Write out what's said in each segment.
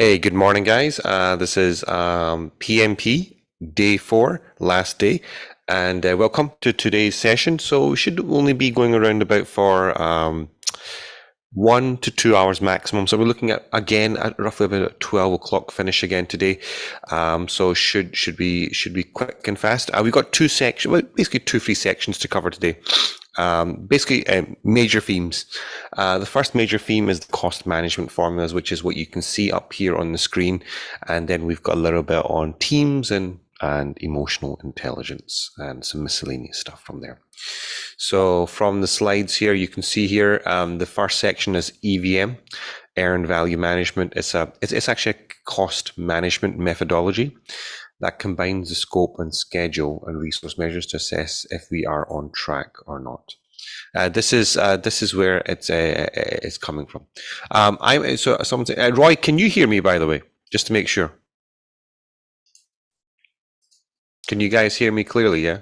Hey, good morning, guys. This is PMP day 4, last day, and welcome to today's session. So we should only be going around about for 1 to 2 hours maximum. So we're looking at again at roughly about a 12 o'clock finish again today. So should be quick and fast. We've got two sections, well, basically two free sections to cover today. Major themes. The first major theme is the cost management formulas, which is what you can see up here on the screen. And then we've got a little bit on teams and emotional intelligence and some miscellaneous stuff from there. So from the slides here, you can see here, the first section is EVM, Earned Value Management. It's actually a cost management methodology that combines the scope and schedule and resource measures to assess if we are on track or not. This is where it's coming from. Someone say, Roy, can you hear me, by the way, just to make sure? Can you guys hear me clearly? Yeah.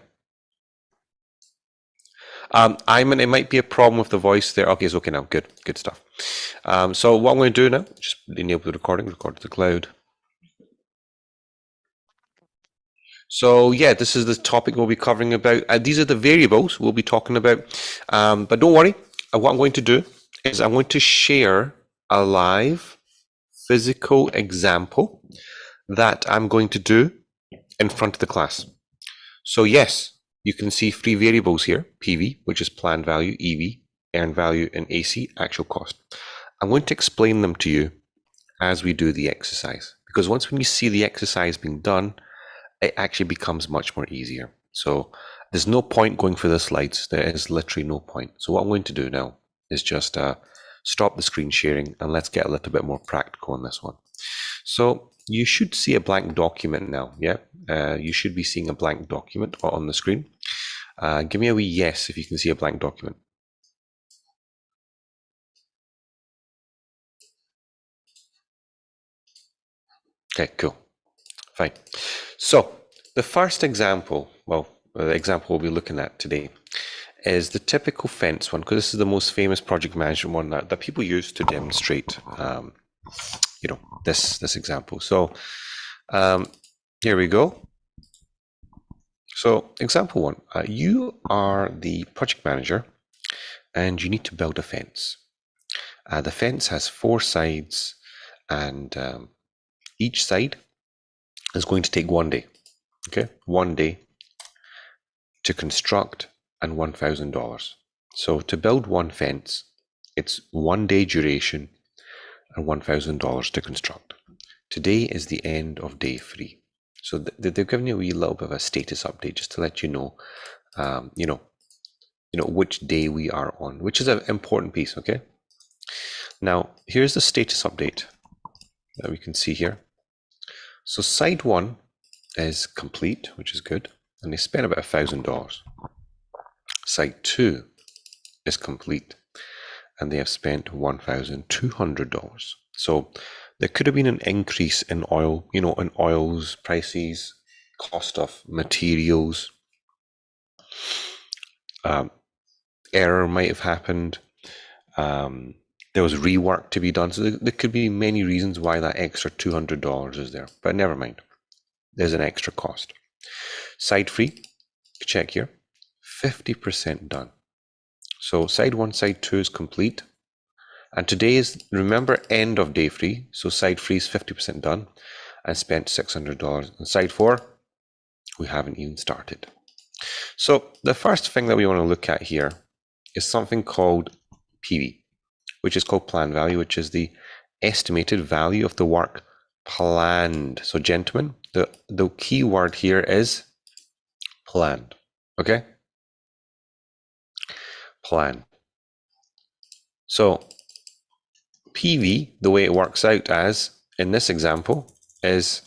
It might be a problem with the voice there. Okay, it's okay now. Good stuff. So what I'm going to do now, just enable the recording, record to the cloud. So yeah, this is the topic we'll be covering about. These are the variables we'll be talking about. But don't worry, what I'm going to do is I'm going to share a live physical example that I'm going to do in front of the class. So yes, you can see three variables here, PV, which is planned value, EV, earned value, and AC, actual cost. I'm going to explain them to you as we do the exercise, because once when you see the exercise being done, it actually becomes much more easier. So there's no point going for the slides. There is literally no point. So what I'm going to do now is just stop the screen sharing and let's get a little bit more practical on this one. So you should see a blank document now. Yeah, you should be seeing a blank document on the screen. Give me a wee yes if you can see a blank document. Okay, cool. Fine. So the first example, the example we'll be looking at today is the typical fence one, because this is the most famous project management one that people use to demonstrate, this example. So here we go. So example one, you are the project manager and you need to build a fence. The fence has 4 sides and each side is going to take 1 day. Okay, 1 day to construct and $1,000. So to build one fence, it's 1 day duration and $1,000 to construct. Today is the end of day 3. So they've given you a wee little bit of a status update just to let you know, which day we are on, which is an important piece. Okay. Now here's the status update that we can see here. So side 1 is complete, which is good, and they spent about $1,000. Side 2 is complete, and they have spent $1,200. So there could have been an increase in oil, in oil's prices, cost of materials. Error might have happened. There was rework to be done. So there could be many reasons why that extra $200 is there, but never mind. There's an extra cost. Side 3, check here, 50% done. So side 1, side 2 is complete. And today is, remember, end of day 3. So side 3 is 50% done and spent $600. And side 4, we haven't even started. So the first thing that we want to look at here is something called PV, which is called planned value, which is the estimated value of the work planned. So gentlemen, the key word here is planned. Okay? Plan. So PV, the way it works out as in this example, is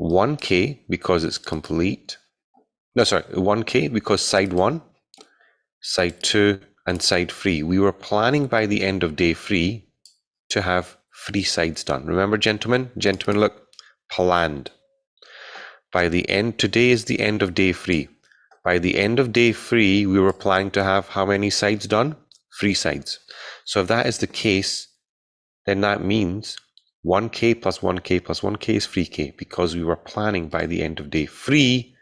1K because it's complete. No, sorry, 1K because side 1, side 2, and side 3. We were planning by the end of day 3 to have 3 sides done. Remember, gentlemen, look, planned. By the end, today is the end of day 3. By the end of day 3, we were planning to have how many sides done? 3 sides. So if that is the case, then that means 1K plus 1K plus 1K is 3K because we were planning by the end of day 3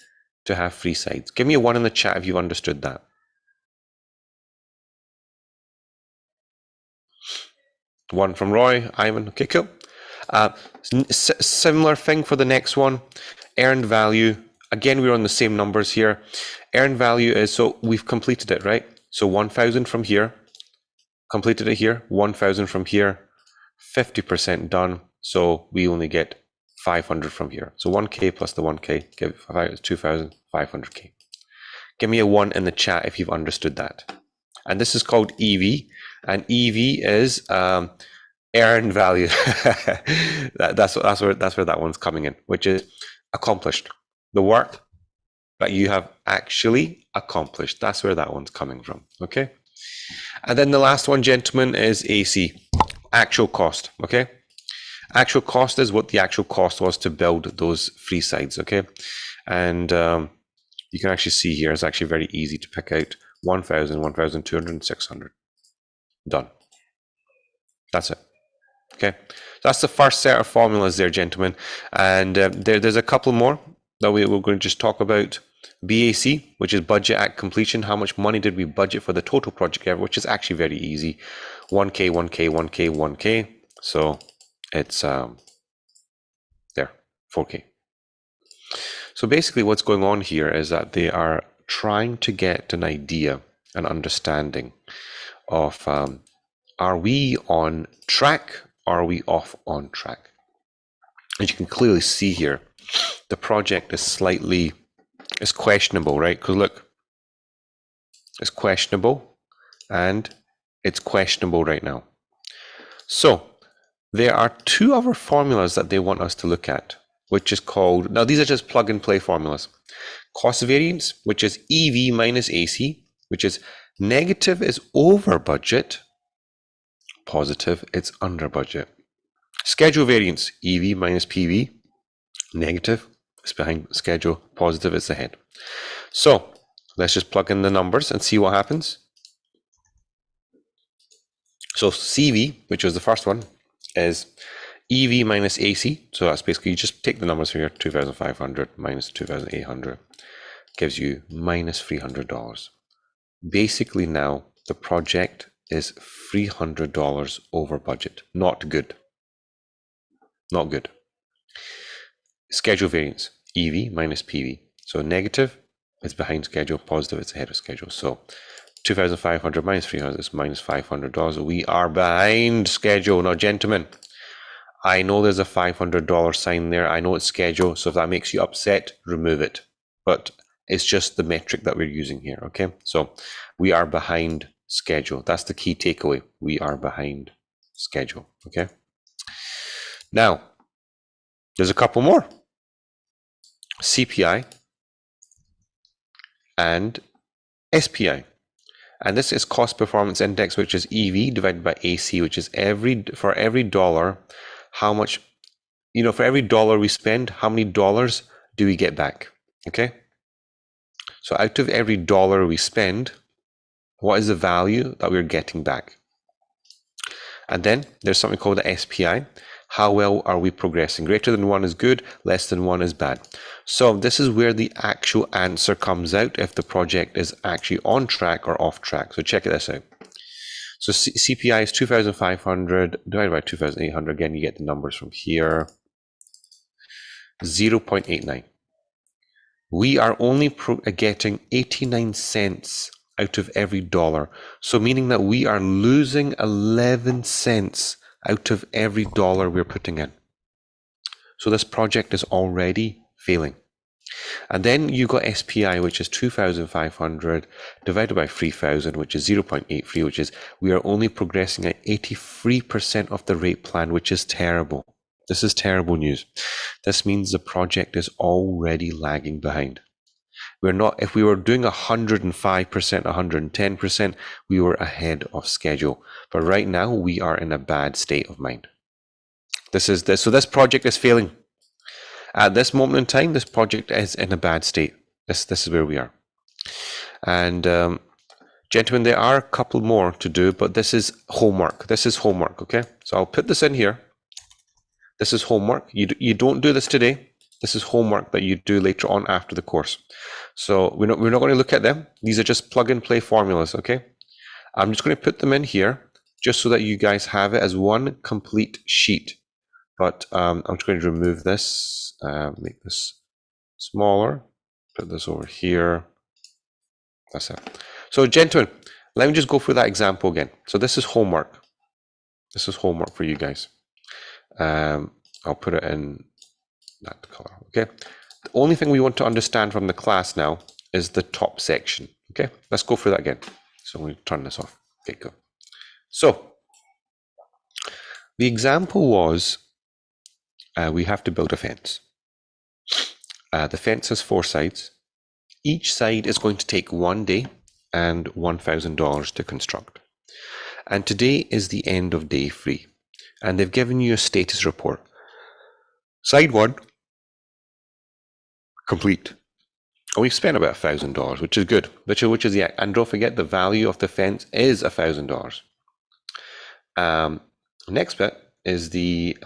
to have 3 sides. Give me a 1 in the chat if you've understood that. One from Roy, Ivan. Okay, cool. Similar thing for the next one. Earned value. Again, we're on the same numbers here. Earned value is, so we've completed it, right? So 1,000 from here. Completed it here. 1,000 from here. 50% done. So we only get 500 from here. So 1K plus the 1K, give 2,500K. Give me a 1 in the chat if you've understood that. And this is called EV. And EV is earned value. that's where that one's coming in, which is accomplished. The work that you have actually accomplished. That's where that one's coming from. Okay. And then the last one, gentlemen, is AC, actual cost. Okay. Actual cost is what the actual cost was to build those 3 sides. Okay. And you can actually see here, it's actually very easy to pick out 1,000, 1,200, and 600. Done. That's it. Okay, that's the first set of formulas there, gentlemen. And there's a couple more that we're going to just talk about. BAC, which is budget at completion. How much money did we budget for the total project ever, which is actually very easy. 1K, 1K, 1K, 1K. So it's there, 4K. So basically what's going on here is that they are trying to get an idea, an understanding of are we on track? Are we off on track? As you can clearly see here, the project is questionable, right? Because look, it's questionable and it's questionable right now. So there are 2 other formulas that they want us to look at, which is called, now these are just plug and play formulas. Cost variance, which is EV minus AC, which is negative is over budget, positive it's under budget. Schedule variance, EV minus PV, negative is behind schedule, positive is ahead. So let's just plug in the numbers and see what happens. So CV, which was the first one, is EV minus AC. So that's basically, you just take the numbers here, 2,500 minus 2,800 gives you minus $300. Basically now the project is $300 over budget. Not good. Not good. Schedule variance, EV minus PV. So negative is behind schedule, positive is ahead of schedule. So 2,500 minus 300 is minus $500. We are behind schedule. Now, gentlemen, I know there's a $500 sign there. I know it's schedule. So if that makes you upset, remove it. But it's just the metric that we're using here. Okay. So we are behind schedule. That's the key takeaway. We are behind schedule. Okay. Now, there's a couple more. CPI and SPI. And this is cost performance index, which is EV divided by AC, which is for every dollar, how much, for every dollar we spend, how many dollars do we get back? Okay. So out of every dollar we spend, what is the value that we're getting back? And then there's something called the SPI. How well are we progressing? Greater than 1 is good, less than 1 is bad. So this is where the actual answer comes out if the project is actually on track or off track. So check this out. So CPI is 2,500 divided by 2,800. Again, you get the numbers from here. 0.89. We are only getting 89 cents out of every dollar. So meaning that we are losing 11 cents out of every dollar we're putting in. So this project is already failing. And then you got SPI, which is 2,500 divided by 3,000, which is 0.83, which is we are only progressing at 83% of the rate plan, which is terrible. This is terrible news. This means the project is already lagging behind. We're not, if we were doing 105%, 110%, we were ahead of schedule. But right now we are in a bad state of mind. So this project is failing. At this moment in time, this project is in a bad state. This is where we are. And gentlemen, there are a couple more to do, but this is homework. Okay? So I'll put this in here. This is homework. You don't do this today. This is homework that you do later on after the course. So we're not going to look at them. These are just plug and play formulas, okay? I'm just going to put them in here just so that you guys have it as one complete sheet. But I'm just going to remove this, make this smaller, put this over here. That's it. So gentlemen, let me just go through that example again. So this is homework. This is homework for you guys. I'll put it in that color, okay? The only thing we want to understand from the class now is the top section, okay? Let's go through that again. So I'm going to turn this off. Okay, go. So the example was we have to build a fence. The fence has 4 sides. Each side is going to take 1 day and $1,000 to construct. And today is the end of day 3. And they've given you a status report. Side 1, complete. And we've spent about $1,000, which is good. Which is yeah. And don't forget, the value of the fence is $1,000. Next bit is the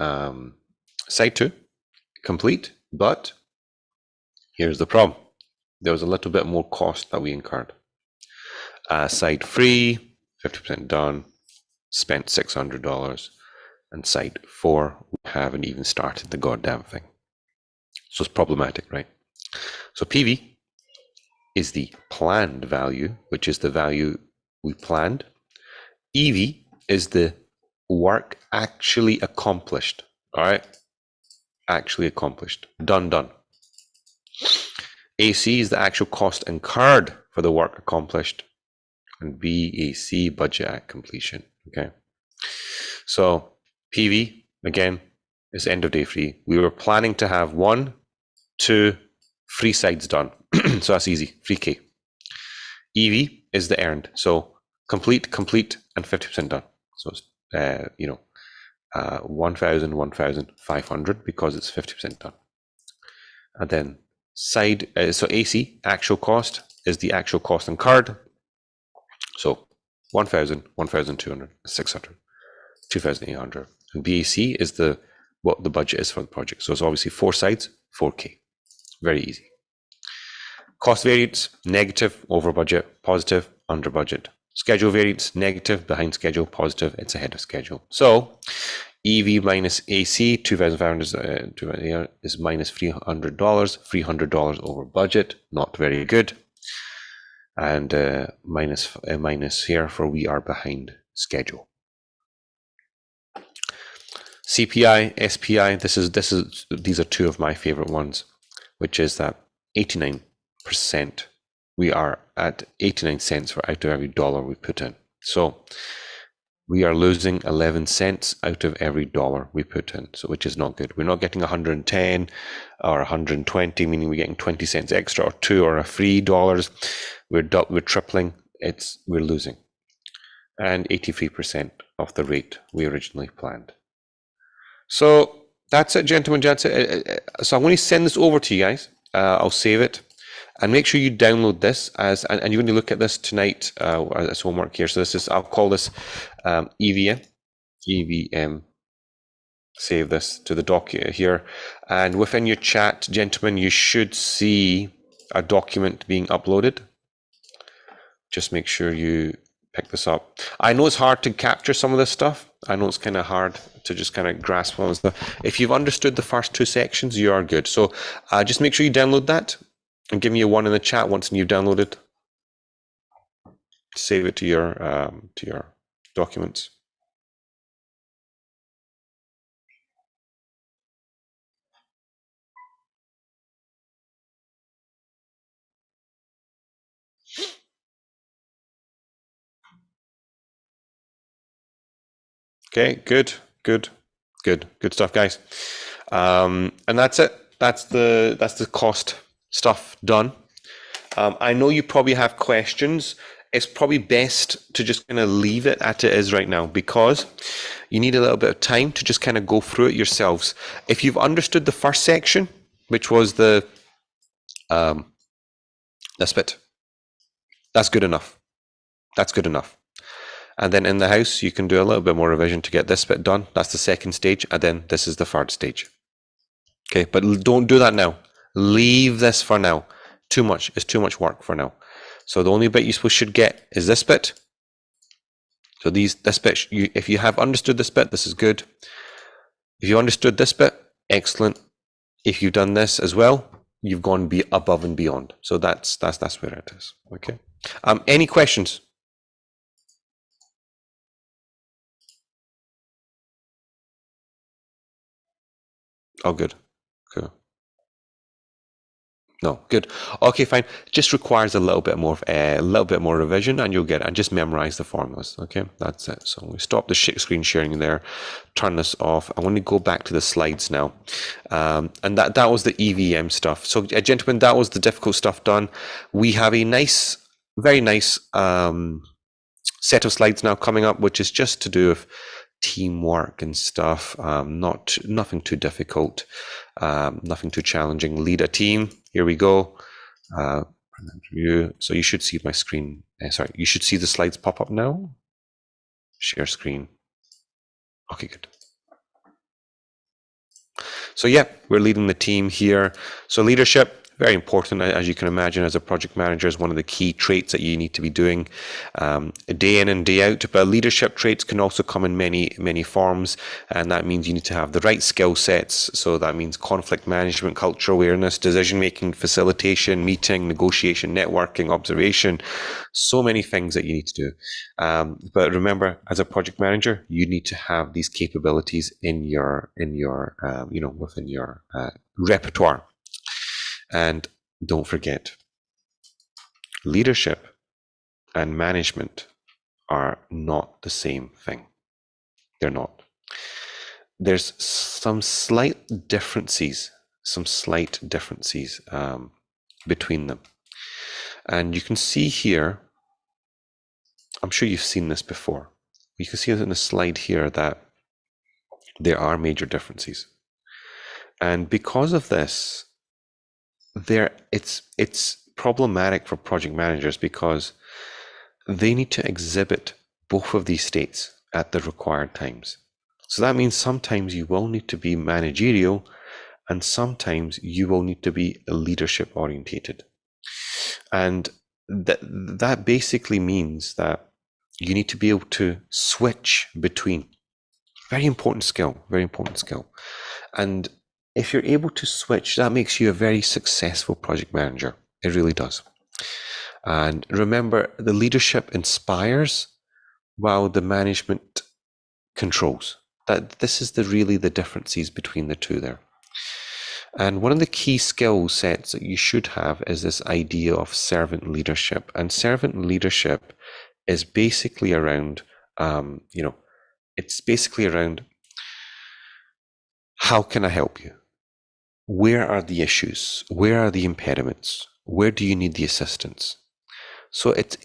side 2, complete. But here's the problem. There was a little bit more cost that we incurred. Side 3, 50% done, spent $600. And side 4, we haven't even started the goddamn thing. So it's problematic, right? So PV is the planned value, which is the value we planned. EV is the work actually accomplished, all right? Actually accomplished, done. AC is the actual cost incurred for the work accomplished. And BAC, budget at completion, okay? So PV, again, is end of day 3. We were planning to have 1, 2, 3 sides done. So that's easy, 3K. EV is the earned. So complete, and 50% done. So it's, 1,500 because it's 50% done. And then side, so AC, actual cost, is the actual cost incurred. So 1,000, 1,200, 600, 2,800. And BAC is what the budget is for the project. So it's obviously 4 sides, 4K. Very easy. Cost variance, negative, over budget, positive, under budget. Schedule variance, negative, behind schedule, positive, it's ahead of schedule. So EV minus AC, 2,500 is minus $300, $300 over budget, not very good. And minus here for we are behind schedule. CPI, SPI, these are 2 of my favorite ones, which is that 89%. We are at 89 cents for out of every dollar we put in. So we are losing 11 cents out of every dollar we put in, so which is not good. We're not getting 110 or 120, meaning we're getting 20 cents extra or 2 or $3. We're tripling. We're losing. And 83% of the rate we originally planned. So that's it, gentlemen. So I'm going to send this over to you guys. I'll save it. And make sure you download this and you're going to look at this tonight as homework here. So this is, I'll call this EVM. Save this to the doc here. And within your chat, gentlemen, you should see a document being uploaded. Just make sure you pick this up. I know it's hard to capture some of this stuff. I know it's kind of hard to just kind of grasp on stuff. If you've understood the first 2 sections, you are good. So just make sure you download that. And give me a 1 in the chat once you've downloaded. Save it to your documents. Okay, good stuff, guys. And that's it. That's the cost stuff done. I know you probably have questions. It's probably best to just kind of leave it at it is right now, because you need a little bit of time to just kind of go through it yourselves. If you've understood the first section, which was the this bit, that's good enough. And then in the house, you can do a little bit more revision to get this bit done. That's the second stage. And then this is the third stage. Okay, but don't do that now. Leave this for now. Too much. It's too much work for now. So the only bit you should get is this bit. So this bit, if you have understood this bit, this is good. If you understood this bit, excellent. If you've done this as well, you've gone above and beyond. So that's where it is. Okay. Any questions? Oh, good. Cool. No, good. Okay, fine. Just requires a little bit more revision, and you'll get it. And just memorize the formulas. Okay, that's it. So we stop the screen sharing there. Turn this off. I want to go back to the slides now, and that was the EVM stuff. So, gentlemen, that was the difficult stuff done. We have a nice, very nice set of slides now coming up, which is just to do with teamwork and stuff. Nothing too difficult, nothing too challenging. Lead a team. Here we go. So you should see my screen. Sorry, you should see the slides pop up now. Share screen. Okay, good. So yeah, we're leading the team here. So leadership, very important, as you can imagine, as a project manager, is one of the key traits that you need to be doing day in and day out. But leadership traits can also come in many forms, and that means you need to have the right skill sets. So that means conflict management, cultural awareness, decision making, facilitation, meeting, negotiation, networking, observation. So many things that you need to do. But remember, as a project manager, you need to have these capabilities in your within your repertoire. And don't forget, leadership and management are not the same thing. They're not. There's some slight differences between them. And you can see here, I'm sure you've seen this before. You can see in the slide here that there are major differences. And because of this, it's problematic for project managers because they need to exhibit both of these states at the required times. So that means sometimes you will need to be managerial and sometimes you will need to be leadership orientated. And that basically means that you need to be able to switch between. Very important skill. And if you're able to switch, that makes you a very successful project manager. It really does. And remember, the leadership inspires while the management controls. That this is really the differences between the two there. And one of the key skill sets that you should have is this idea of servant leadership. And servant leadership is basically around, it's basically around how can I help you? Where are the issues? Where are the impediments? Where do you need the assistance? So it's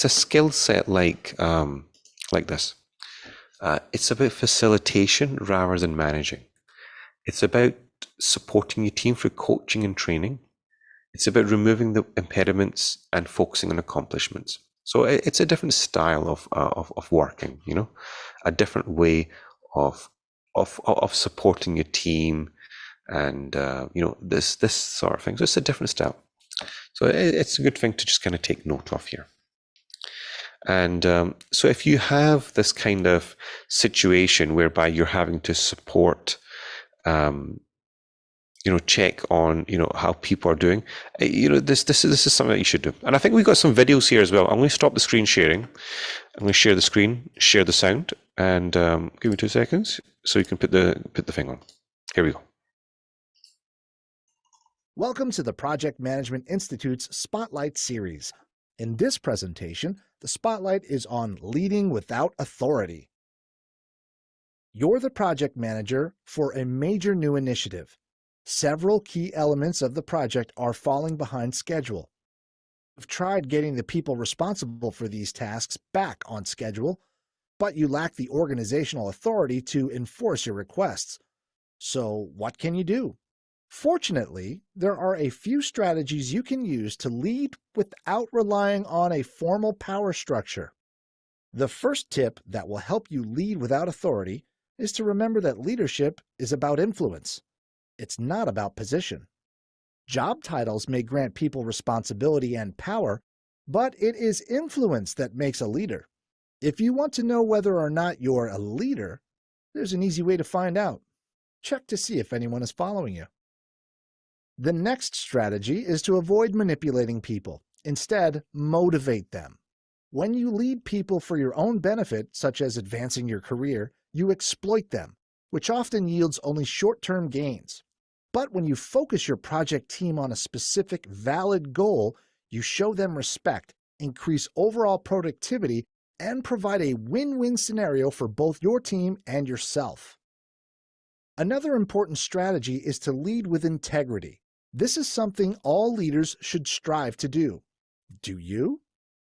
a skill set like this. It's about facilitation rather than managing. It's about supporting your team through coaching and training. It's about removing the impediments and focusing on accomplishments. So it's a different style of working, a different way of supporting your team. And this sort of thing. So it's a different style. So it's a good thing to just kind of take note of here. And so if you have this kind of situation whereby you're having to support, check on how people are doing, this is something that you should do. And I think we've got some videos here as well. I'm going to stop the screen sharing. I'm going to share the screen, share the sound, and give me 2 seconds so you can put the thing on. Here we go. Welcome to the Project Management Institute's Spotlight series. In this presentation, the spotlight is on leading without authority. You're the project manager for a major new initiative. Several key elements of the project are falling behind schedule. You've tried getting the people responsible for these tasks back on schedule, but you lack the organizational authority to enforce your requests. So what can you do? Fortunately, there are a few strategies you can use to lead without relying on a formal power structure. The first tip that will help you lead without authority is to remember that leadership is about influence. It's not about position. Job titles may grant people responsibility and power, but it is influence that makes a leader. If you want to know whether or not you're a leader, there's an easy way to find out. Check to see if anyone is following you. The next strategy is to avoid manipulating people. Instead, motivate them. When you lead people for your own benefit, such as advancing your career, you exploit them, which often yields only short-term gains. But when you focus your project team on a specific, valid goal, you show them respect, increase overall productivity, and provide a win-win scenario for both your team and yourself. Another important strategy is to lead with integrity. This is something all leaders should strive to do. Do you?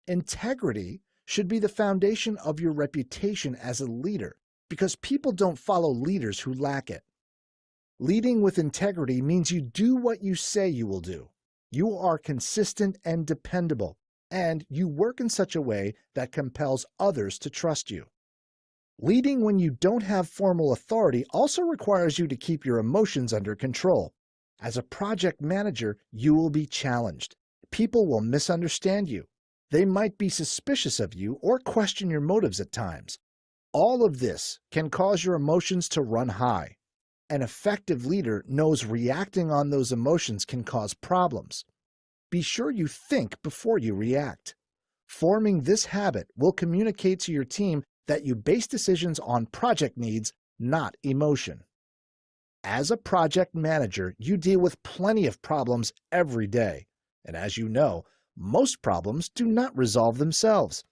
Integrity should be the foundation of your reputation as a leader, because people don't follow leaders who lack it. Leading with integrity means you do what you say you will do. You are consistent and dependable, and you work in such a way that compels others to trust you. Leading when you don't have formal authority also requires you to keep your emotions under control. As a project manager, you will be challenged. People will misunderstand you. They might be suspicious of you or question your motives at times. All of this can cause your emotions to run high. An effective leader knows reacting on those emotions can cause problems. Be sure you think before you react. Forming this habit will communicate to your team that you base decisions on project needs, not emotion. As a project manager, you deal with plenty of problems every day. And as you know, most problems do not resolve themselves.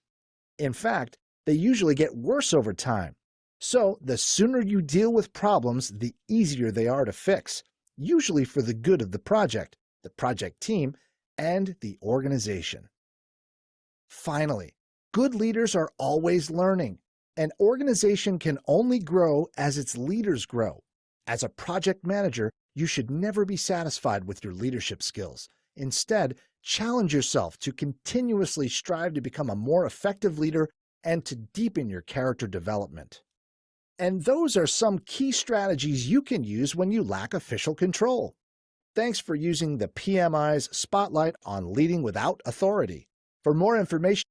In fact, they usually get worse over time. So the sooner you deal with problems, the easier they are to fix, usually for the good of the project team, and the organization. Finally, good leaders are always learning. An organization can only grow as its leaders grow. As a project manager, you should never be satisfied with your leadership skills. Instead, challenge yourself to continuously strive to become a more effective leader and to deepen your character development. And those are some key strategies you can use when you lack official control. Thanks for using the PMI's Spotlight on Leading Without Authority. For more information,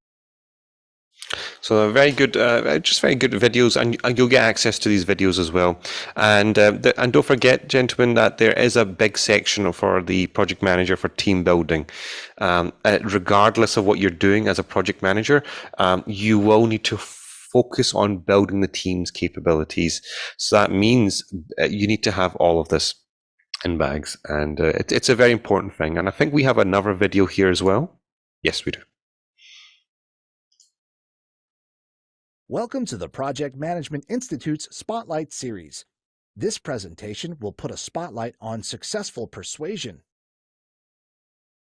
so very good, just very good videos, and you'll get access to these videos as well. And don't forget, gentlemen, that there is a big section for the project manager for team building. Regardless of what you're doing as a project manager, you will need to focus on building the team's capabilities. So that means you need to have all of this in bags, and it's a very important thing. And I think we have another video here as well. Yes, we do. Welcome to the Project Management Institute's Spotlight series. This presentation will put a spotlight on successful persuasion.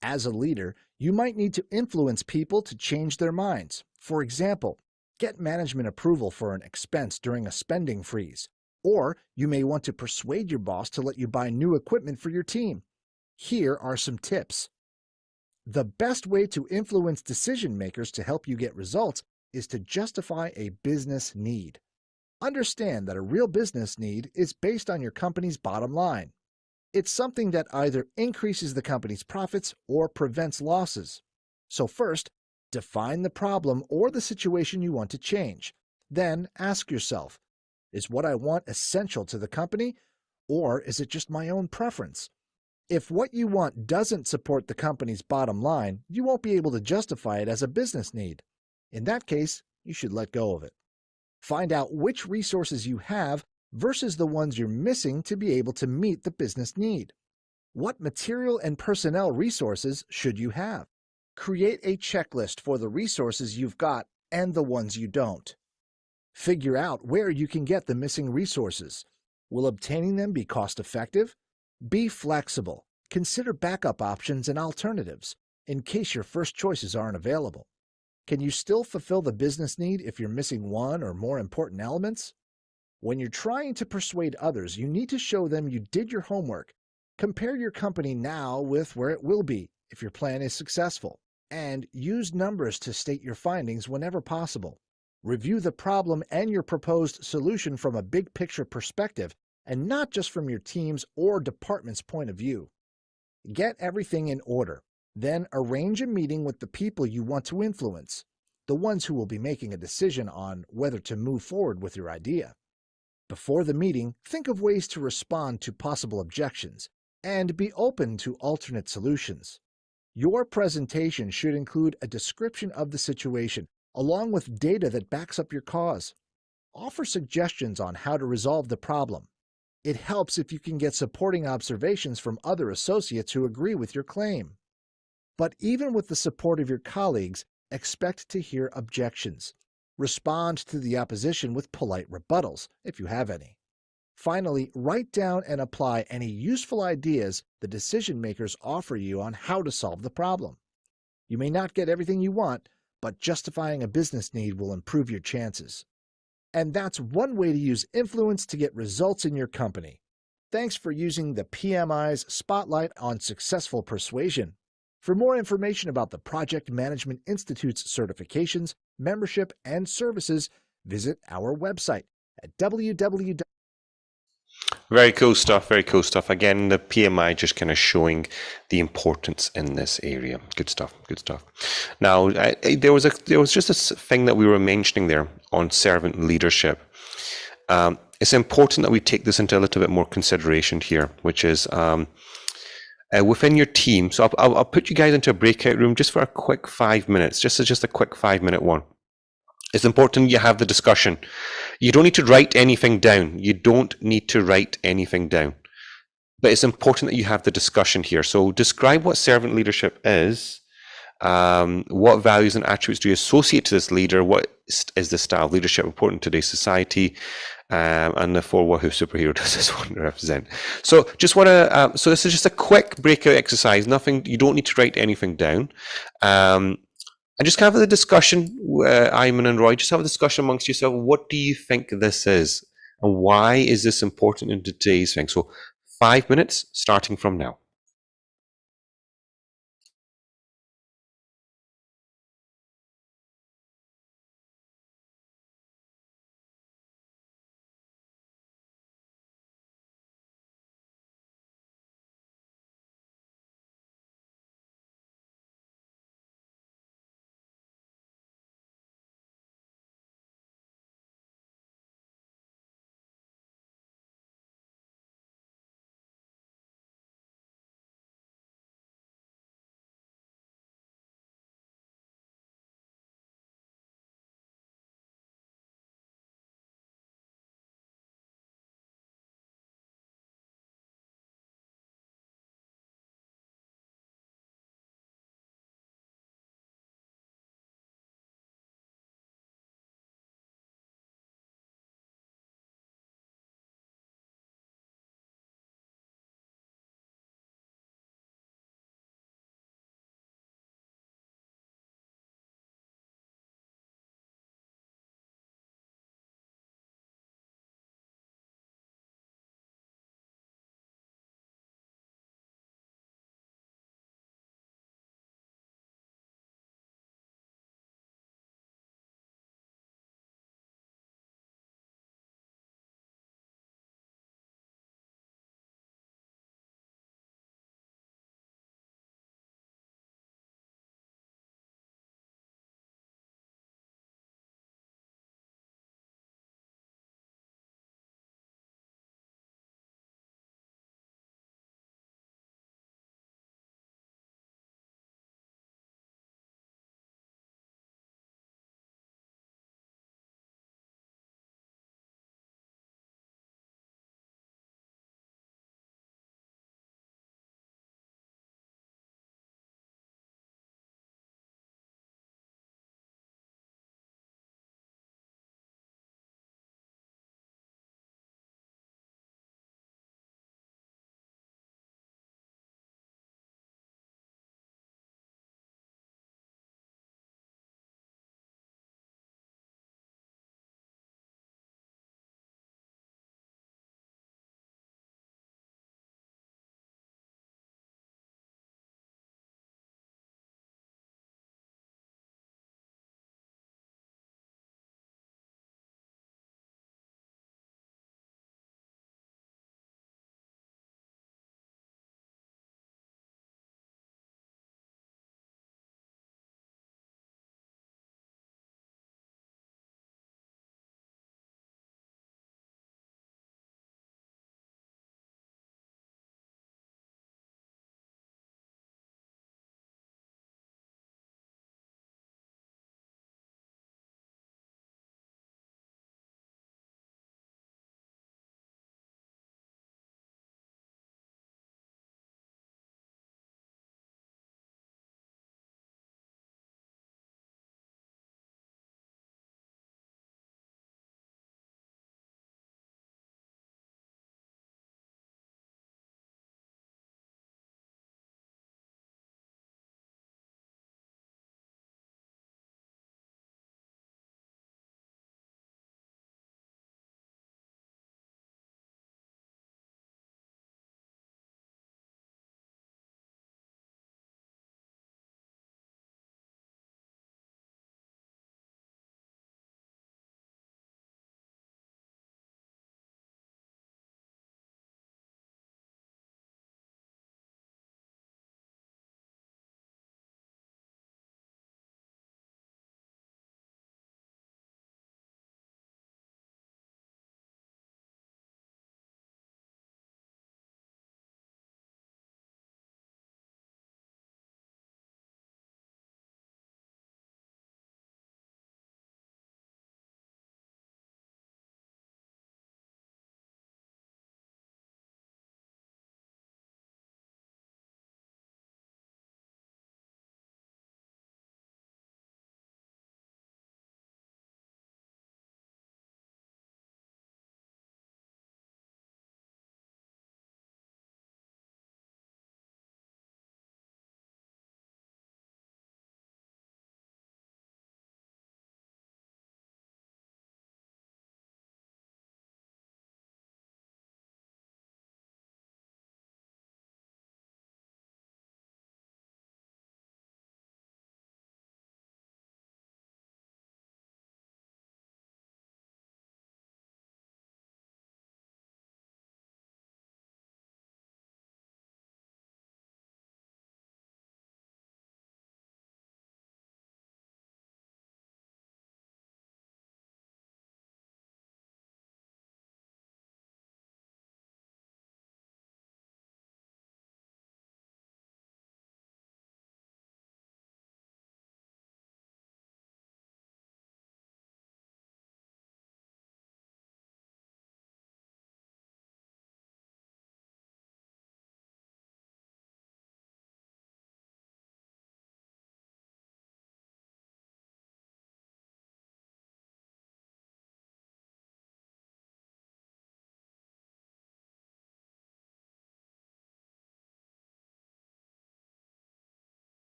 As a leader, you might need to influence people to change their minds. For example, get management approval for an expense during a spending freeze. Or you may want to persuade your boss to let you buy new equipment for your team. Here are some tips. The best way to influence decision makers to help you get results is to justify a business need. Understand that a real business need is based on your company's bottom line. It's something that either increases the company's profits or prevents losses. So first, define the problem or the situation you want to change. Then ask yourself, is what I want essential to the company, or is it just my own preference? If what you want doesn't support the company's bottom line, you won't be able to justify it as a business need. In that case, you should let go of it. Find out which resources you have versus the ones you're missing to be able to meet the business need. What material and personnel resources should you have? Create a checklist for the resources you've got and the ones you don't. Figure out where you can get the missing resources. Will obtaining them be cost-effective? Be flexible. Consider backup options and alternatives in case your first choices aren't available. Can you still fulfill the business need if you're missing one or more important elements? When you're trying to persuade others, you need to show them you did your homework. Compare your company now with where it will be if your plan is successful, and use numbers to state your findings whenever possible. Review the problem and your proposed solution from a big picture perspective and not just from your team's or department's point of view. Get everything in order. Then arrange a meeting with the people you want to influence, the ones who will be making a decision on whether to move forward with your idea. Before the meeting, think of ways to respond to possible objections and be open to alternate solutions. Your presentation should include a description of the situation, along with data that backs up your cause. Offer suggestions on how to resolve the problem. It helps if you can get supporting observations from other associates who agree with your claim. But even with the support of your colleagues, expect to hear objections. Respond to the opposition with polite rebuttals, if you have any. Finally, write down and apply any useful ideas the decision makers offer you on how to solve the problem. You may not get everything you want, but justifying a business need will improve your chances. And that's one way to use influence to get results in your company. Thanks for using the PMI's Spotlight on Successful Persuasion. For more information about the Project Management Institute's certifications, membership, and services, visit our website at www. Very cool stuff. Very cool stuff. Again, the PMI just kind of showing the importance in this area. Good stuff. Good stuff. Now, there was just this thing that we were mentioning there on servant leadership. It's important that we take this into a little bit more consideration here, which is within your team. So I'll put you guys into a breakout room just for a quick 5 minutes. Just a quick 5-minute one. It's important you have the discussion. You don't need to write anything down. You don't need to write anything down. But it's important that you have the discussion here. So describe what servant leadership is. What values and attributes do you associate to this leader? What is the style of leadership important in today's society? And therefore, what who superhero does this one represent? So just want to. So this is just a quick breakout exercise. Nothing. You don't need to write anything down. And just kind of have a discussion, Ayman and Roy, just have a discussion amongst yourself. What do you think this is? And why is this important in today's thing? So 5 minutes starting from now.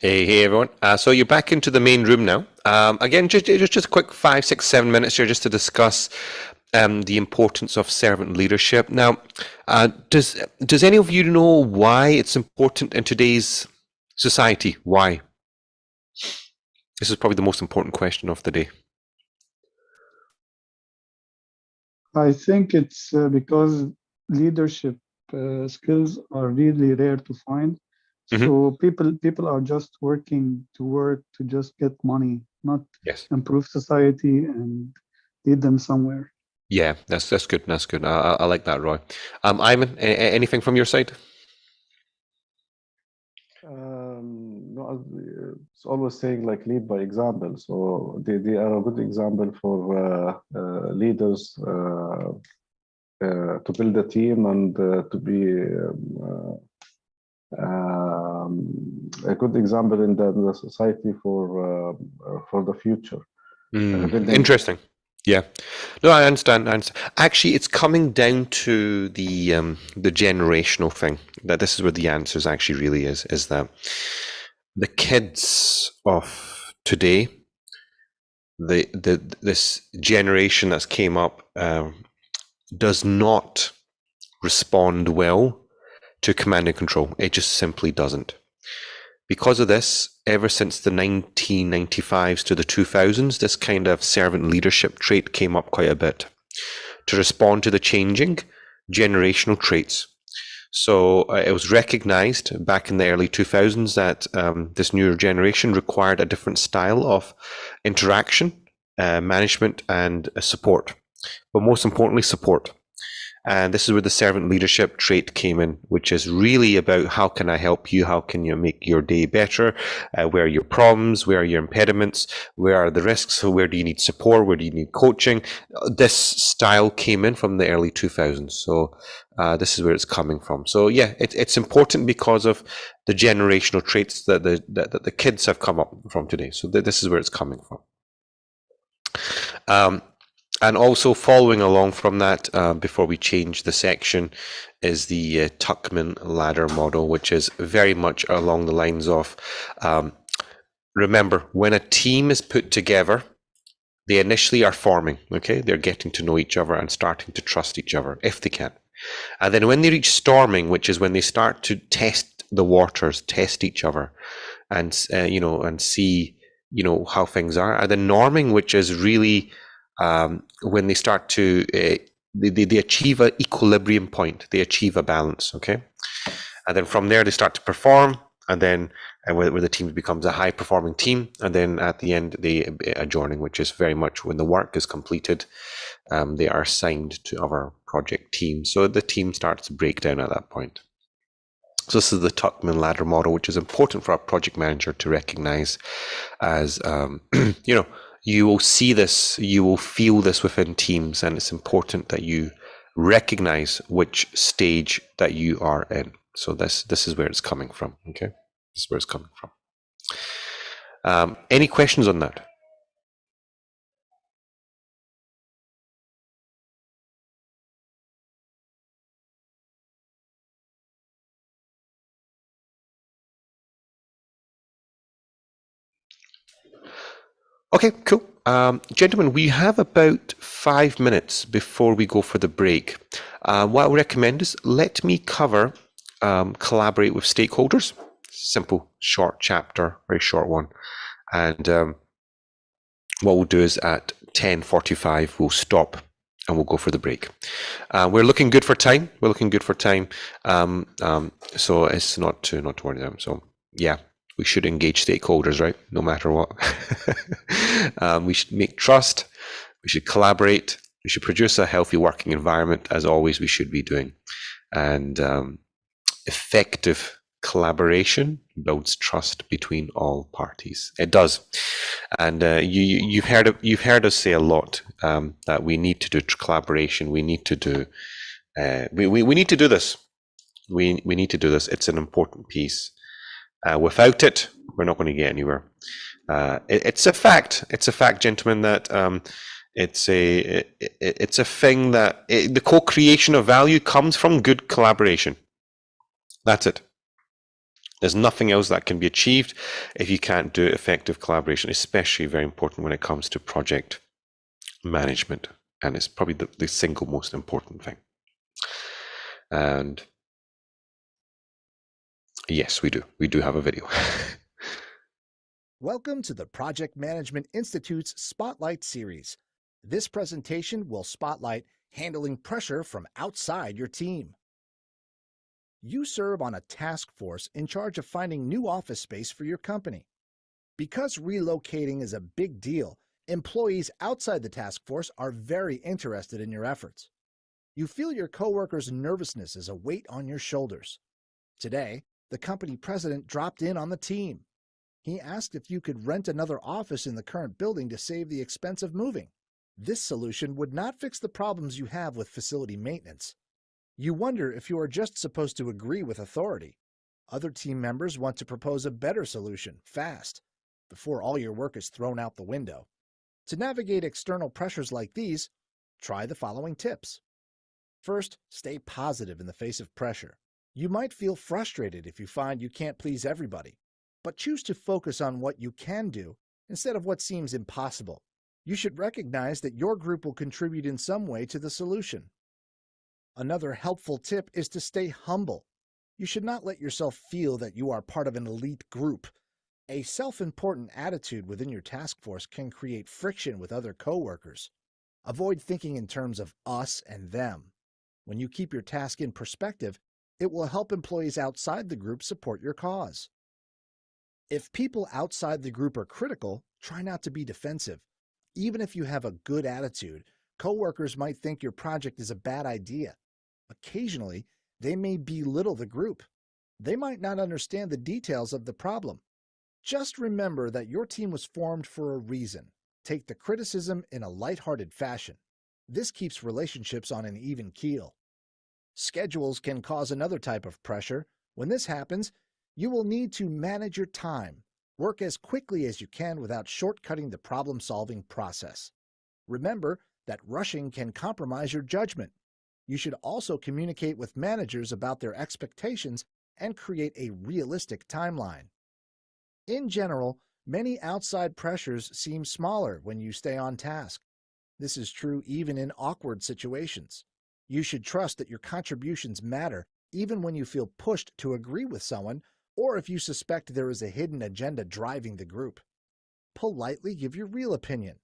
Hey everyone. So you're back into the main room now. Again, just a quick 5, 6, 7 minutes here just to discuss the importance of servant leadership. Now, does any of you know why it's important in today's society? Why? This is probably the most important question of the day. I think it's because leadership skills are really rare to find. So people are just working to just get money, not Yes. improve society and lead them somewhere. Yeah, that's good. That's good. I like that, Roy. Ivan, anything from your side? No, it's always saying like lead by example. So they are a good example for leaders to build a team and to be a good example in the society for the future. Interesting. Yeah. No, I understand. Actually, it's coming down to the generational thing. That this is where the answers actually really is that the kids of today, this generation that's came up, does not respond well to command and control. It just simply doesn't. Because of this, ever since the 1995s to the 2000s, this kind of servant leadership trait came up quite a bit to respond to the changing generational traits. So it was recognized back in the early 2000s that this newer generation required a different style of interaction, management, and support. But most importantly, support. And this is where the servant leadership trait came in, which is really about how can I help you? How can you make your day better? Where are your problems? Where are your impediments? Where are the risks? So where do you need support? Where do you need coaching? This style came in from the early 2000s. So this is where it's coming from. So yeah, it's important because of the generational traits that the kids have come up from today. So this is where it's coming from. And also following along from that, before we change the section, is the Tuckman ladder model, which is very much along the lines of, remember, when a team is put together, they initially are forming, okay? They're getting to know each other and starting to trust each other, if they can. And then when they reach storming, which is when they start to test the waters, test each other, and and see, how things are. And then norming, which is really when they start to they achieve an equilibrium point, they achieve a balance, okay? And then from there they start to perform, and then where the team becomes a high performing team, and then at the end they adjourning, which is very much when the work is completed, they are assigned to other project teams. So the team starts to break down at that point. So this is the Tuckman ladder model, which is important for a project manager to recognize as, you will see this, you will feel this within teams, and it's important that you recognize which stage that you are in. So this is where it's coming from, okay? This is where it's coming from. Any questions on that? Okay, cool. Gentlemen, we have about 5 minutes before we go for the break. What I would recommend is let me cover collaborate with stakeholders. Simple, short chapter, very short one. And what we'll do is at 10:45, we'll stop and we'll go for the break. We're looking good for time. So it's not to worry them. So yeah. We should engage stakeholders, right? No matter what. We should make trust. We should collaborate. We should produce a healthy working environment, as always we should be doing. And effective collaboration builds trust between all parties. It does. And you've heard us say a lot that we need to do collaboration. We need to do. We need to do this. We need to do this. It's an important piece. Without it, we're not going to get anywhere. It's a fact. It's a fact, gentlemen, that it's a thing that the co-creation of value comes from good collaboration. That's it. There's nothing else that can be achieved if you can't do effective collaboration, especially very important when it comes to project management. And it's probably the single most important thing. And yes, we do. We do have a video. Welcome to the Project Management Institute's Spotlight series. This presentation will spotlight handling pressure from outside your team. You serve on a task force in charge of finding new office space for your company. Because relocating is a big deal, employees outside the task force are very interested in your efforts. You feel your coworkers' nervousness as a weight on your shoulders. Today, the company president dropped in on the team. He asked if you could rent another office in the current building to save the expense of moving. This solution would not fix the problems you have with facility maintenance. You wonder if you are just supposed to agree with authority. Other team members want to propose a better solution, fast, before all your work is thrown out the window. To navigate external pressures like these, try the following tips. First, stay positive in the face of pressure. You might feel frustrated if you find you can't please everybody, but choose to focus on what you can do instead of what seems impossible. You should recognize that your group will contribute in some way to the solution. Another helpful tip is to stay humble. You should not let yourself feel that you are part of an elite group. A self-important attitude within your task force can create friction with other coworkers. Avoid thinking in terms of us and them. When you keep your task in perspective, it will help employees outside the group support your cause. If people outside the group are critical, try not to be defensive. Even if you have a good attitude, coworkers might think your project is a bad idea. Occasionally, they may belittle the group. They might not understand the details of the problem. Just remember that your team was formed for a reason. Take the criticism in a lighthearted fashion. This keeps relationships on an even keel. Schedules can cause another type of pressure. When this happens, you will need to manage your time. Work as quickly as you can without shortcutting the problem-solving process. Remember that rushing can compromise your judgment. You should also communicate with managers about their expectations and create a realistic timeline. In general, many outside pressures seem smaller when you stay on task. This is true even in awkward situations. You should trust that your contributions matter even when you feel pushed to agree with someone or if you suspect there is a hidden agenda driving the group. Politely give your real opinion.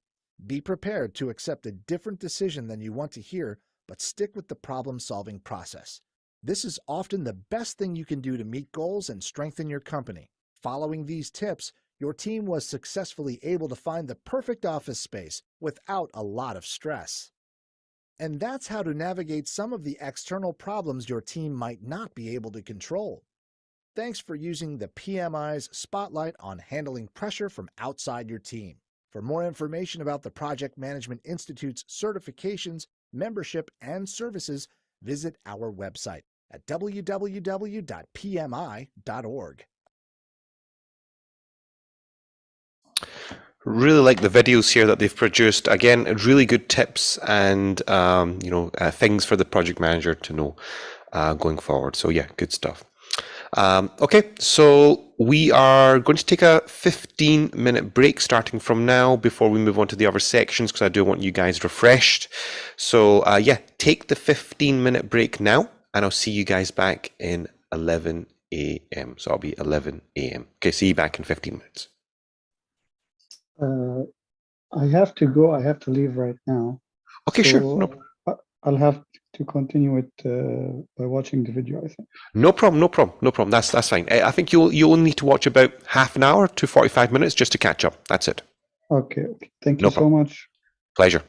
Be prepared to accept a different decision than you want to hear, but stick with the problem-solving process. This is often the best thing you can do to meet goals and strengthen your company. Following these tips, your team was successfully able to find the perfect office space without a lot of stress. And that's how to navigate some of the external problems your team might not be able to control. Thanks for using the PMI's Spotlight on handling pressure from outside your team. For more information about the Project Management Institute's certifications, membership, and services, visit our website at www.pmi.org. Really like the videos here that they've produced. Again, really good tips and things for the project manager to know going forward. So yeah, good stuff. Okay, so we are going to take a 15-minute break starting from now before we move on to the other sections because I do want you guys refreshed. So yeah, take the 15-minute break now and I'll see you guys back in 11 a.m. So I'll be 11 a.m. Okay, see you back in 15 minutes. I have to go. I have to leave right now. Okay, So sure. No, I'll have to continue it by watching the video, I think. no problem. That's fine. I think you'll only need to watch about half an hour to 45 minutes just to catch up. That's it. Okay. Thank No you so problem. much. Pleasure.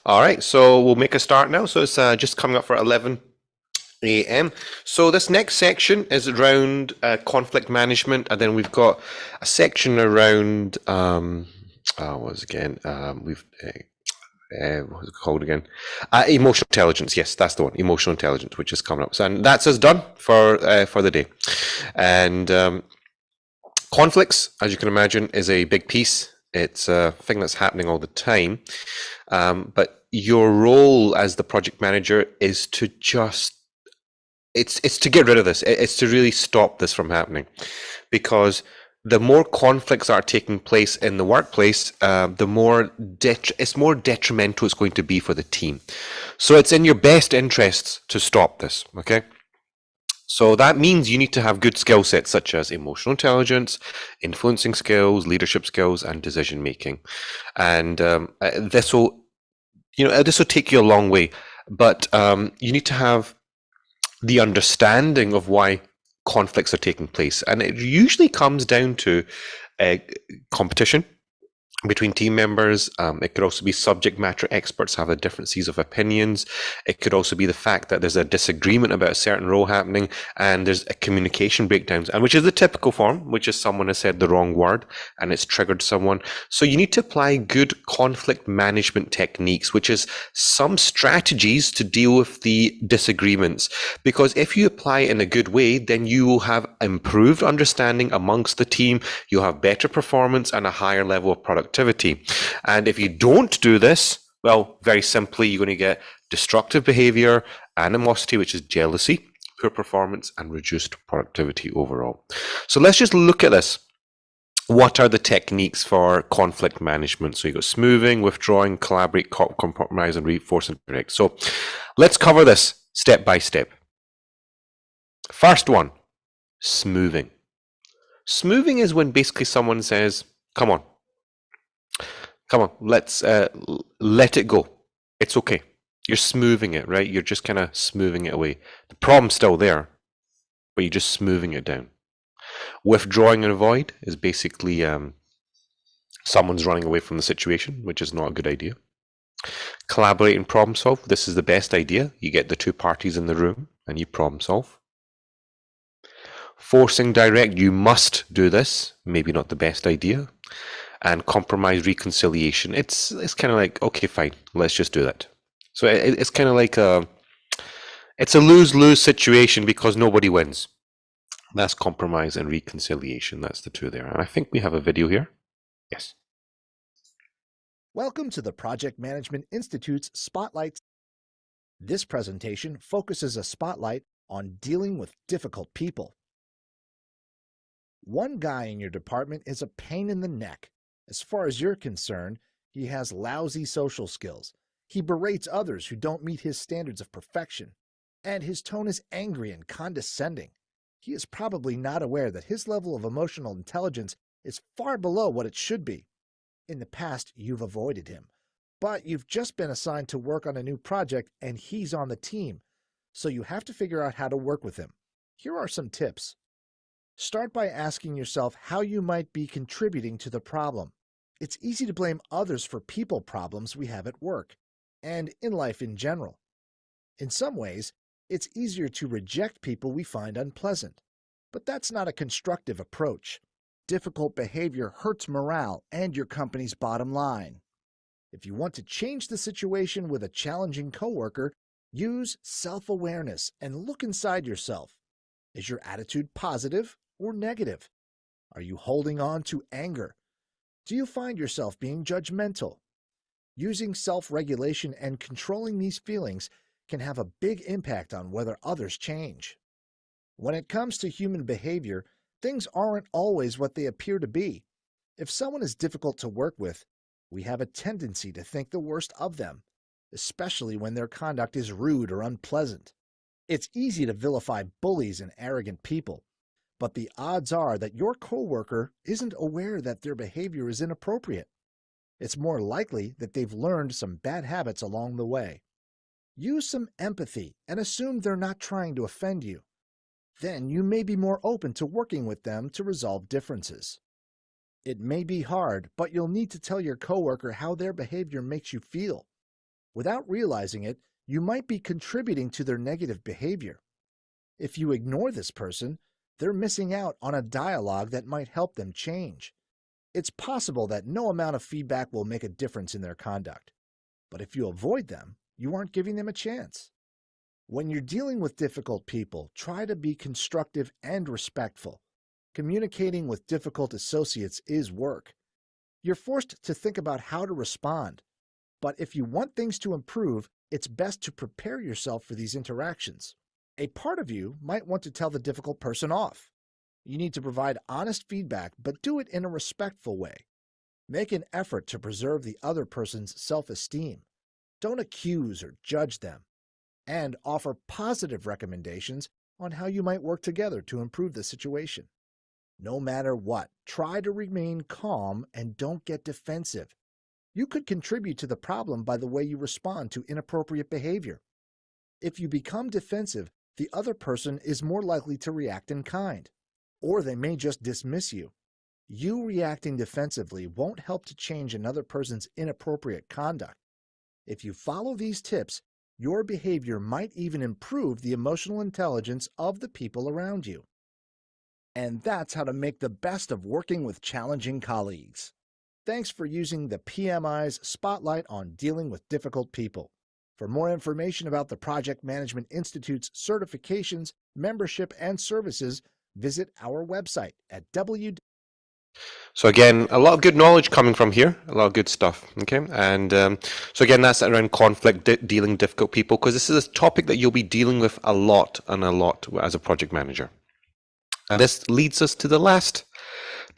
All right, so we'll make a start now. So it's just coming up for 11 a.m. So this next section is around conflict management, and then we've got a section around what was it again? What's it called again? Emotional intelligence. Yes, that's the one. Emotional intelligence, which is coming up. So and that's us done for the day. And conflicts, as you can imagine, is a big piece. It's a thing that's happening all the time. But your role as the project manager is to just it's to get rid of this. It's to really stop this from happening, because the more conflicts are taking place in the workplace, the more it's more detrimental it's going to be for the team. So it's in your best interests to stop this. Okay. So that means you need to have good skill sets such as emotional intelligence, influencing skills, leadership skills, and decision making. And this will take you a long way. But you need to have the understanding of why conflicts are taking place, and it usually comes down to competition between team members. It could also be subject matter experts have differences of opinions. It could also be the fact that there's a disagreement about a certain role happening, and there's a communication breakdowns, and which is the typical form, which is someone has said the wrong word and it's triggered someone. So you need to apply good conflict management techniques, which is some strategies to deal with the disagreements. Because if you apply it in a good way, then you will have improved understanding amongst the team. You'll have better performance and a higher level of productivity. And if you don't do this, well, very simply, you're going to get destructive behavior, animosity, which is jealousy, poor performance, and reduced productivity overall. So let's just look at this. What are the techniques for conflict management? So you got smoothing, withdrawing, collaborate, compromise, and reinforce and correct. So let's cover this step by step. First one, smoothing. Smoothing is when basically someone says, come on, let's let it go. It's okay. You're smoothing it, right? You're just kind of smoothing it away. The problem's still there, but you're just smoothing it down. Withdrawing and avoid is basically someone's running away from the situation, which is not a good idea. Collaborate and problem solve. This is the best idea. You get the two parties in the room and you problem solve. Forcing direct. You must do this. Maybe not the best idea. And compromise reconciliation. It's kind of like, okay, fine, let's just do that. So it's kind of like it's a lose-lose situation because nobody wins. That's compromise and reconciliation. That's the two there. And I think we have a video here. Yes. Welcome to the Project Management Institute's Spotlight. This presentation focuses a spotlight on dealing with difficult people. One guy in your department is a pain in the neck. As far as you're concerned, he has lousy social skills. He berates others who don't meet his standards of perfection. And his tone is angry and condescending. He is probably not aware that his level of emotional intelligence is far below what it should be. In the past, you've avoided him. But you've just been assigned to work on a new project and he's on the team. So you have to figure out how to work with him. Here are some tips. Start by asking yourself how you might be contributing to the problem. It's easy to blame others for people problems we have at work, and in life in general. In some ways, it's easier to reject people we find unpleasant. But that's not a constructive approach. Difficult behavior hurts morale and your company's bottom line. If you want to change the situation with a challenging coworker, use self-awareness and look inside yourself. Is your attitude positive or negative? Are you holding on to anger? Do you find yourself being judgmental? Using self-regulation and controlling these feelings can have a big impact on whether others change. When it comes to human behavior, things aren't always what they appear to be. If someone is difficult to work with, we have a tendency to think the worst of them, especially when their conduct is rude or unpleasant. It's easy to vilify bullies and arrogant people, but the odds are that your coworker isn't aware that their behavior is inappropriate. It's more likely that they've learned some bad habits along the way. Use some empathy and assume they're not trying to offend you. Then you may be more open to working with them to resolve differences. It may be hard, but you'll need to tell your coworker how their behavior makes you feel. Without realizing it, you might be contributing to their negative behavior. If you ignore this person, they're missing out on a dialogue that might help them change. It's possible that no amount of feedback will make a difference in their conduct. But if you avoid them, you aren't giving them a chance. When you're dealing with difficult people, try to be constructive and respectful. Communicating with difficult associates is work. You're forced to think about how to respond. But if you want things to improve, it's best to prepare yourself for these interactions. A part of you might want to tell the difficult person off. You need to provide honest feedback, but do it in a respectful way. Make an effort to preserve the other person's self-esteem. Don't accuse or judge them. And offer positive recommendations on how you might work together to improve the situation. No matter what, try to remain calm and don't get defensive. You could contribute to the problem by the way you respond to inappropriate behavior. If you become defensive, the other person is more likely to react in kind, or they may just dismiss you. You reacting defensively won't help to change another person's inappropriate conduct. If you follow these tips, your behavior might even improve the emotional intelligence of the people around you. And that's how to make the best of working with challenging colleagues. Thanks for using the PMI's Spotlight on Dealing with Difficult People. For more information about the Project Management Institute's certifications, membership, and services, visit our website at So again, a lot of good knowledge coming from here, a lot of good stuff, okay? And so again, that's around conflict, dealing difficult people, because this is a topic that you'll be dealing with a lot as a project manager. And this leads us to the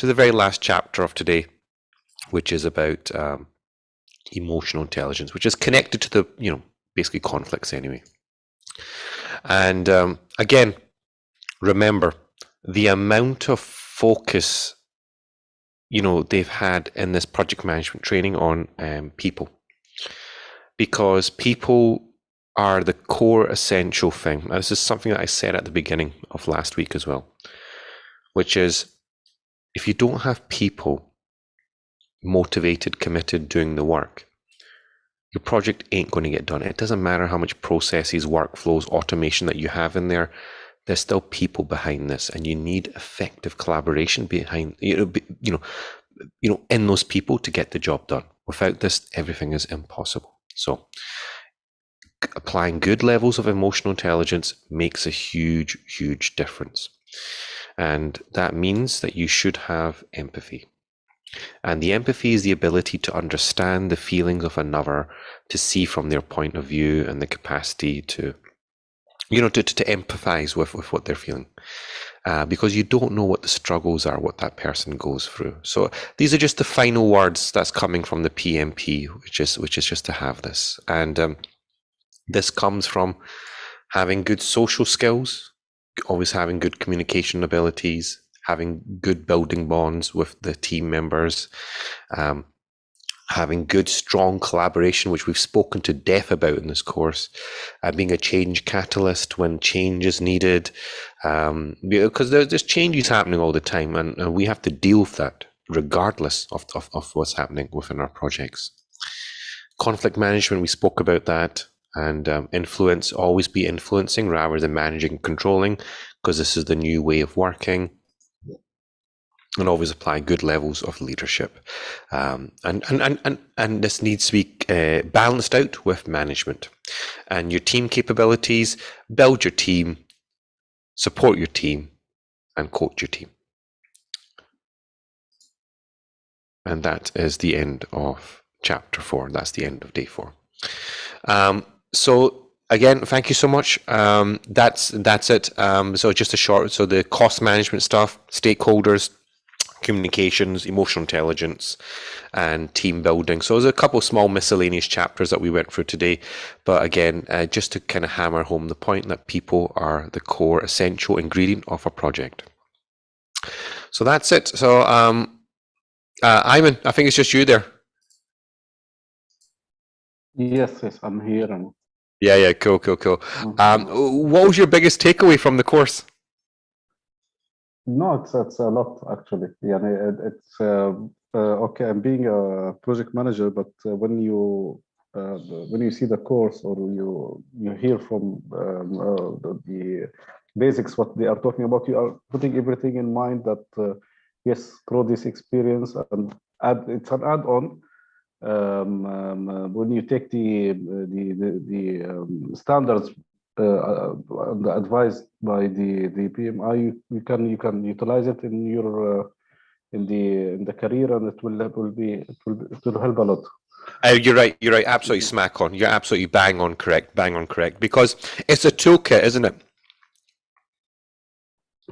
very last chapter of today, which is about emotional intelligence, which is connected to the, basically conflicts anyway. And again, remember the amount of focus they've had in this project management training on people, because people are the core essential thing. Now, this is something that I said at the beginning of last week as well, which is if you don't have people motivated, committed, doing the work, your project ain't going to get done. It doesn't matter how much processes, workflows, automation that you have in there. There's still people behind this, and you need effective collaboration behind, in those people to get the job done. Without this, everything is impossible. So applying good levels of emotional intelligence makes a huge, huge difference. And that means that you should have empathy. And the empathy is the ability to understand the feelings of another, to see from their point of view, and the capacity to empathize with what they're feeling, because you don't know what the struggles are, what that person goes through. So these are just the final words that's coming from the PMP, which is just to have this. And this comes from having good social skills, always having good communication abilities, having good building bonds with the team members, having good, strong collaboration, which we've spoken to death about in this course, being a change catalyst when change is needed, because there's changes happening all the time, and we have to deal with that regardless of what's happening within our projects. Conflict management, we spoke about that, and influence, always be influencing rather than managing and controlling, because this is the new way of working. And always apply good levels of leadership, and this needs to be balanced out with management and your team capabilities. Build your team, support your team, and coach your team. And that is the end of chapter 4. That's the end of day 4. So again, thank you so much. That's it. So just a short. So the cost management stuff, stakeholders, communications, emotional intelligence, and team building. So there's a couple of small miscellaneous chapters that we went through today, but again, just to kind of hammer home the point that people are the core essential ingredient of a project. So that's it. So Ivan, I think it's just you there. Yes, I'm here. And yeah, cool. What was your biggest takeaway from the course? no, it's a lot actually. Yeah, it's okay. I'm being a project manager, but when you when you see the course or you hear from the basics what they are talking about, you are putting everything in mind that yes, through this experience, and it's an add-on. When you take the standards advised by the PMI, you can utilize it in your in the career, and it will help a lot. You're right. You're right. Absolutely smack on. You're absolutely bang on correct. Bang on correct. Because it's a toolkit, isn't it?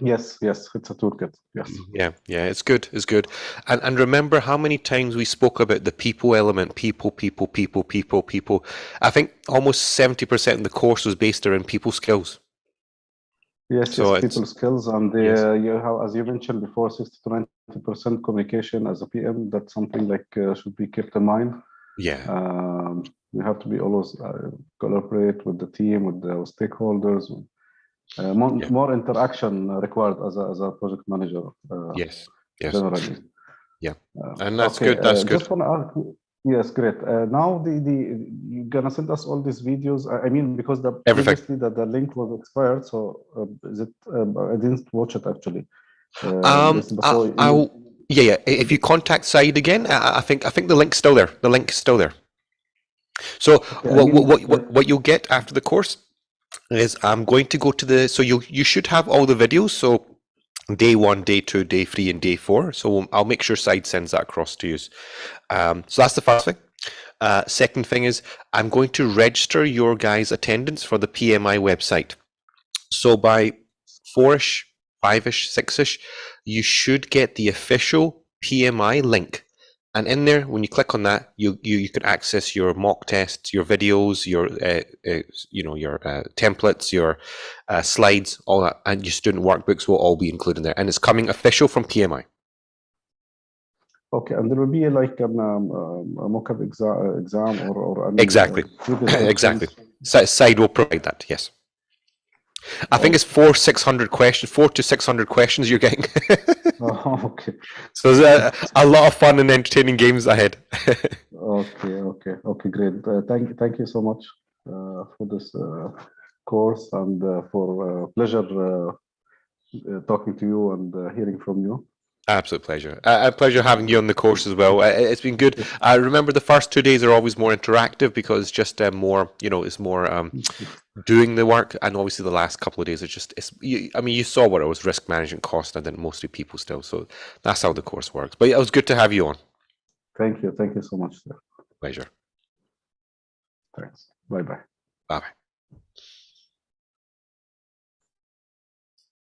Yes, yes, it's a toolkit. Yes. Yeah, yeah, it's good. It's good. And remember how many times we spoke about the people element, people. I think almost 70% of the course was based around people skills. Yes, So yes, people skills, and yes. you have, as you mentioned before, 60 to 90% communication as a PM. That's something like should be kept in mind. Yeah. You have to be always collaborate with the team, with the stakeholders. More interaction required as a project manager. Yes. Yes. Generally. Yeah. And that's good. That's good. Just want to ask. Yes, great. Now you're gonna send us all these videos. I mean, because Everything. previously the link was expired, so is it? I didn't watch it actually. Yeah. If you contact Said again, I think the link's still there. The link is still there. So what you'll get after the course is I'm going to go to the. So you should have all the videos. So day 1, day 2, day 3, and day 4. So I'll make sure Said sends that across to you. So that's the first thing. Second thing is I'm going to register your guys' attendance for the PMI website. So by 4ish, 5ish, 6ish, you should get the official PMI link. And in there, when you click on that, you can access your mock tests, your videos, your your templates, your slides, all that, and your student workbooks will all be included there. And it's coming official from PMI. Okay, and there will be like a mock-up exam or exactly. Exactly. Side will provide that. Yes. I think it's 400 to 600 questions you're getting. Okay. So there's a lot of fun and entertaining games ahead. Okay, great. Thank you so much for this course, and for pleasure talking to you and hearing from you. Absolute pleasure. A pleasure having you on the course as well. It's been good. I remember the first 2 days are always more interactive because it's just more, it's more doing the work, and obviously the last couple of days are just. You saw what it was: risk management, cost, and then mostly people still. So that's how the course works. But it was good to have you on. Thank you so much, sir. Pleasure. Thanks. Bye. Bye.